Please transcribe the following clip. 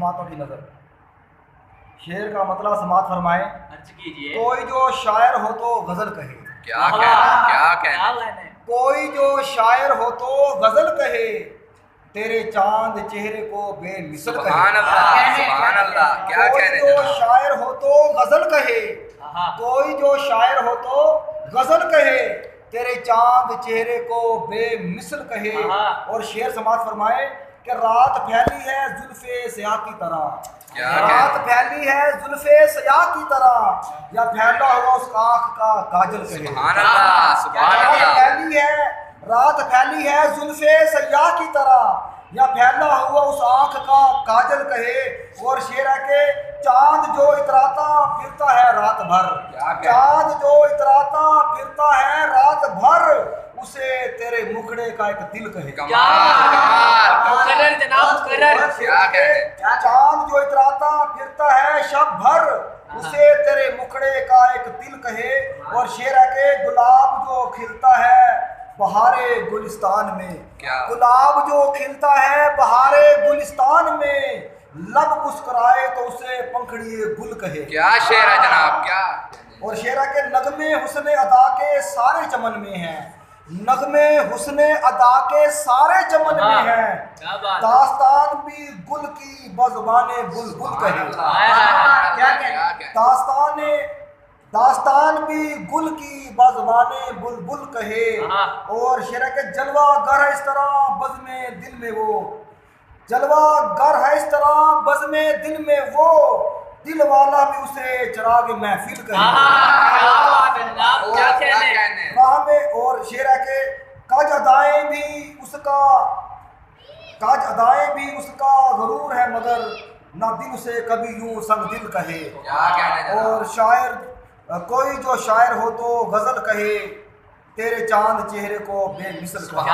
समातों की नजर। शेर का मतलब समात फरमाए। अर्ज कीजिए। कोई जो शायर हो तो गजल कहे। क्या कहना। कोई जो शायर हो तो गजल कहे, तेरे चांद चेहरे को बेमिसल कहे। सुभान अल्लाह, सुभान अल्लाह, क्या कहने कोई जो जनाब। शायर हो तो गजल कहे, कोई जो शायर हो तो गजल कहे, तेरे चांद चेहरे को बेमिसल कहे। और शेर समात फरमाए कि रात फैली है जुल्फे स्याह की तरह। रात फैली है जुल्फे स्याह की तरह, या फैला हुआ उस आंख का काजल कहे। सुभान अल्लाह, सुभान अल्लाह। फैली है, रात फैली है जुल्फे स्याह की तरह, या फैला हुआ उस आंख का काजल कहे। और शेर है के चांद जो इतराता फिरता है रात भर, चांद जो इतराता फिरता है रात भर, उसे तेरे मुखड़े का एक दिल कहे। चांद जो इतराता फिरता है शब भर, उसे तेरे मुखड़े का एक दिल कहे। और शेर है के गुलाब जो खिलता है बहारे गुलिस्तान में, गुलाब जो खिलता है बहारे गुलिस्तान में, लब मुस्कुराए तो उसे पंखड़िए गुल कहे। क्या शेर है जनाब, क्या। और शेरा के नगमे हुस्ने अदा के सारे चमन में हैं, नगमे हुस्ने अदा के सारे चमन में हैं, दास्तान भी गुल की बज़बाने बुलबुल कहे। दास्तान भी गुल की बज़बाने बुलबुल कहे। और शेरा के जलवा गर है इस तरह बज़ में दिल में वो, जलवा गर है इस तरह बज़ में दिल में वो, दिल वाला भी उसे चिराग महफिल कहे। और शेर है के काज अदाएं भी उसका गरूर है, मगर ना दिल से कभी यूं संग दिल कहे। और शायर कोई जो शायर हो तो गजल कहे, तेरे चांद चेहरे को बेमिसल कहे।